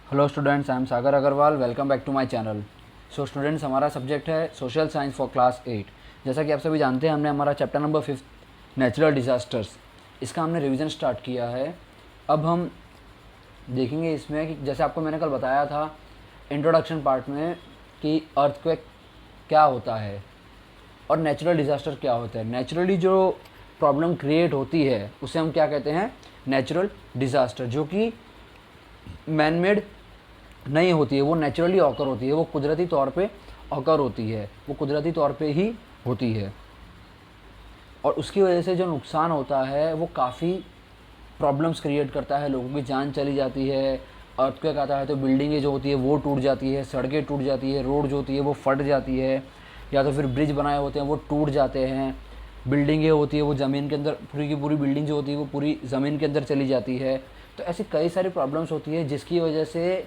Hello students, I am Sagar Agarwal. Welcome back to my channel. So students, हमारा subject है social science for class 8। जैसा कि आप सभी जानते हैं, हमने हमारा चैप्टर नंबर 5 नेचुरल डिज़ास्टर्स, इसका हमने रिवीजन स्टार्ट किया है। अब हम देखेंगे इसमें कि जैसे आपको मैंने कल बताया था इंट्रोडक्शन पार्ट में कि अर्थक्वेक क्या होता है और नेचुरल डिज़ास्टर क्या होता है। नेचुरली जो प्रॉब्लम क्रिएट होती है उसे हम क्या कहते हैं, नेचुरल डिज़ास्टर। जो कि मैन मेड नहीं होती है, वो नेचुरली ऑकर होती है, वो कुदरती तौर पे ऑकर होती है, वो कुदरती तौर पे ही होती है। और उसकी वजह से जो नुकसान होता है वो काफ़ी प्रॉब्लम्स क्रिएट करता है, लोगों की जान चली जाती है। अर्थक्वेक आता है तो बिल्डिंगें जो होती है वो टूट जाती है, सड़कें टूट जाती है, रोड जो होती है वो फट जाती है, या तो फिर ब्रिज बनाए होते हैं वो टूट जाते हैं। बिल्डिंगें होती है वो ज़मीन के अंदर, पूरी की पूरी बिल्डिंग जो होती है वो पूरी ज़मीन के अंदर चली जाती है। तो ऐसी कई सारी प्रॉब्लम्स होती है जिसकी वजह से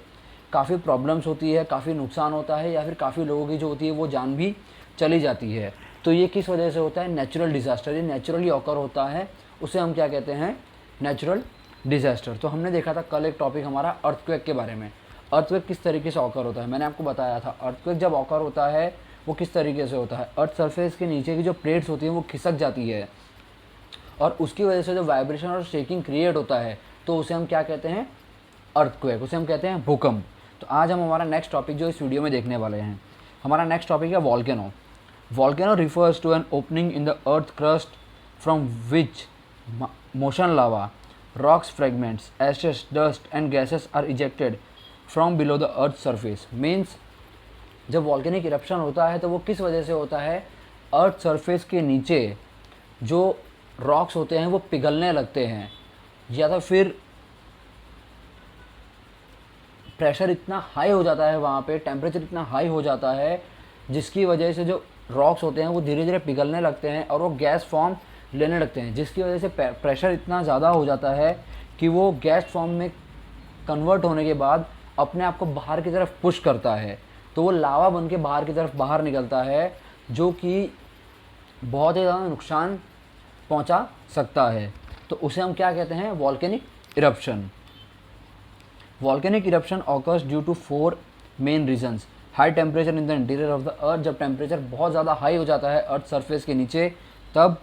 काफ़ी प्रॉब्लम्स होती है, काफ़ी नुकसान होता है, या फिर काफ़ी लोगों की जो होती है वो जान भी चली जाती है। तो ये किस वजह से होता है, नेचुरल डिज़ास्टर। ये नेचुरली ऑकर होता है, उसे हम क्या कहते हैं, नेचुरल डिज़ास्टर। तो हमने देखा था कल एक टॉपिक हमारा अर्थक्वेक के बारे में। अर्थक्वेक किस तरीके से ऑकर होता है, मैंने आपको बताया था। अर्थक्वेक जब ऑकर होता है वो किस तरीके से होता है, अर्थ सरफेस के नीचे की जो प्लेट्स होती हैं वो खिसक जाती है, और उसकी वजह से जो वाइब्रेशन और शेकिंग क्रिएट होता है तो उसे हम क्या कहते हैं, अर्थक्वेक, उसे हम कहते हैं भूकंप। तो आज हम हमारा नेक्स्ट टॉपिक जो इस वीडियो में देखने वाले हैं, हमारा नेक्स्ट टॉपिक है volcano. Volcano refers to an opening in the earth crust from which molten lava, rocks fragments, ashes, dust and gases are ejected from below the earth surface. Means जब volcanic eruption होता है तो वो किस वजह से होता है, अर्थ सरफेस के नीचे जो रॉक्स होते हैं वो पिघलने लगते हैं, या तो फिर प्रेशर इतना हाई हो जाता है, वहाँ पे टेम्परेचर इतना हाई हो जाता है जिसकी वजह से जो रॉक्स होते हैं वो धीरे धीरे पिघलने लगते हैं और वो गैस फॉर्म लेने लगते हैं, जिसकी वजह से प्रेशर इतना ज़्यादा हो जाता है कि वो गैस फॉर्म में कन्वर्ट होने के बाद अपने आप को बाहर की तरफ पुश करता है। तो वो लावा बन के बाहर की तरफ बाहर निकलता है, जो कि बहुत ही ज़्यादा नुकसान पहुंचा सकता है। तो उसे हम क्या कहते हैं, volcanic eruption. Volcanic eruption occurs due to 4 main reasons. High temperature in the interior of the earth, जब टेम्परेचर बहुत ज़्यादा हाई हो जाता है अर्थ सरफेस के नीचे, तब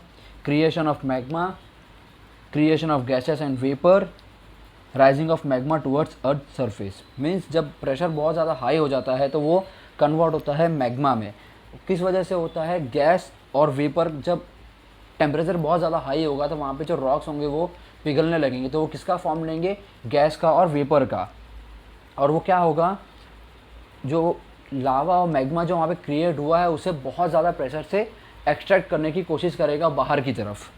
creation of magma, creation of gases and vapour, rising of magma towards earth surface. Means जब प्रेशर बहुत ज़्यादा हाई हो जाता है तो वो कन्वर्ट होता है मैग्मा में। किस वजह से होता है, गैस और वेपर, जब टेम्परेचर बहुत ज़्यादा हाई होगा तो वहाँ पे जो रॉक्स होंगे वो पिघलने लगेंगे, तो वो किसका फॉर्म लेंगे, गैस का और वेपर का। और वो क्या होगा, जो लावा और मैग्मा जो वहाँ पे क्रिएट हुआ है उसे बहुत ज़्यादा प्रेशर से एक्सट्रैक्ट करने की कोशिश करेगा बाहर की तरफ।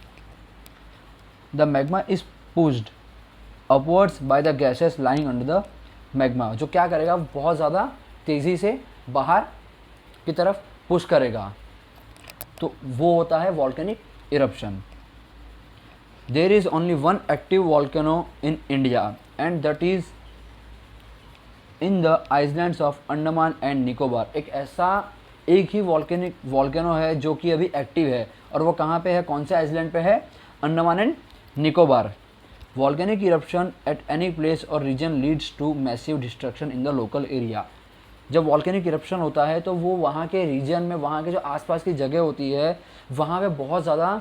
The magma is pushed upwards by the gases lying under the magma. जो क्या करेगा, बहुत ज़्यादा तेज़ी से बाहर की तरफ पुश करेगा, तो वो होता है volcanic eruption. There is only one active volcano in India and that is in the islands of Andaman and Nicobar. एक ही वॉल्केनो है जो कि अभी एक्टिव है, और वो कहाँ पे है, कौन से आइसलैंड पे है, Andaman and Nicobar. Volcanic eruption at any place और region leads to massive destruction in the local area. जब वॉल्केनिक इरप्शन होता है तो वो वहाँ के रीजन में, वहाँ के जो आसपास की जगह होती है वहाँ पे बहुत ज़्यादा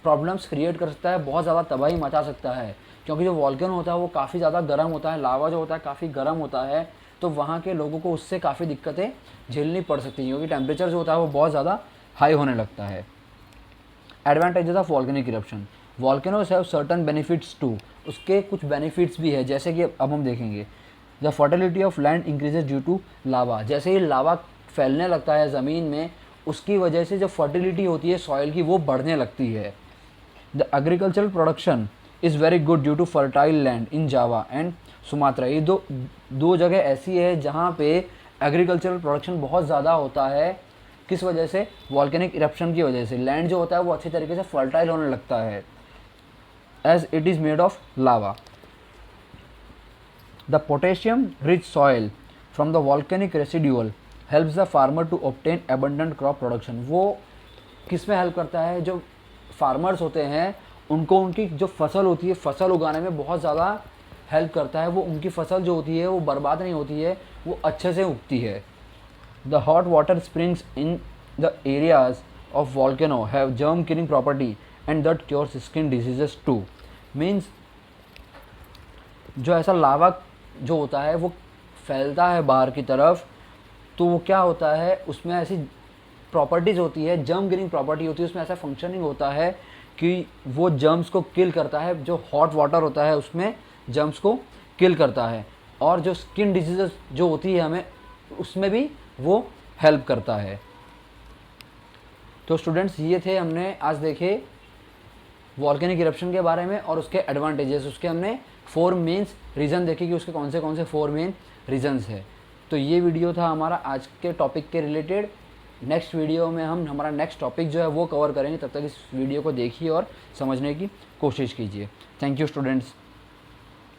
प्रॉब्लम्स क्रिएट कर सकता है, बहुत ज़्यादा तबाही मचा सकता है। क्योंकि जो वॉल्केनो होता है वो काफ़ी ज़्यादा गर्म होता है, लावा जो होता है काफ़ी गर्म होता है, तो वहाँ के लोगों को उससे काफ़ी दिक्कतें झेलनी पड़ सकती हैं, क्योंकि टेम्परेचर जो होता है वो बहुत ज़्यादा हाई होने लगता है। Advantages of volcanic eruption, volcanoes have certain benefits too. उसके कुछ बेनिफिट्स भी है, जैसे कि अब हम देखेंगे। The fertility of land increases due to lava. जैसे ही लावा फैलने लगता है ज़मीन में, उसकी वजह से जो फर्टिलिटी होती है सॉइल की वो बढ़ने लगती है। The agricultural production is very good due to fertile land in Java and Sumatra. ये दो जगह ऐसी है जहाँ पे एग्रीकल्चरल प्रोडक्शन बहुत ज़्यादा होता है। किस वजह से, वॉल्केनिक इरप्शन की वजह से। लैंड जो होता है वो अच्छी तरीके से फर्टाइल होने लगता है, as it is made of lava. The potassium rich soil from the volcanic residual helps the farmer to obtain abundant crop production. वो किस में हेल्प करता है, जो फार्मर्स होते हैं उनको उनकी जो फसल होती है, फसल उगाने में बहुत ज़्यादा हेल्प करता है, वो उनकी फसल जो होती है वो बर्बाद नहीं होती है, वो अच्छे से उगती है। The hot water springs in the areas of volcano have germ killing property and that cures skin diseases too. Means जो ऐसा लावा जो होता है वो फैलता है बाहर की तरफ, तो वो क्या होता है, उसमें ऐसी प्रॉपर्टीज़ होती है, जर्म किलिंग प्रॉपर्टी होती है, उसमें ऐसा फंक्शनिंग होता है कि वो जर्म्स को किल करता है, जो हॉट वाटर होता है उसमें जर्म्स को किल करता है, और जो स्किन डिजीज़ जो होती है हमें उसमें भी वो हेल्प करता है। तो स्टूडेंट्स ये थे हमने आज देखे वॉल्केनिक इरप्शन के बारे में और उसके एडवांटेजेस, उसके हमने 4 मेंस रीज़न देखे कि उसके कौन से 4 मेन रीज़न्स है। तो ये वीडियो था हमारा आज के टॉपिक के रिलेटेड। नेक्स्ट वीडियो में हम हमारा नेक्स्ट टॉपिक जो है वो कवर करेंगे, तब तक इस वीडियो को देखिए और समझने की कोशिश कीजिए। Thank you students.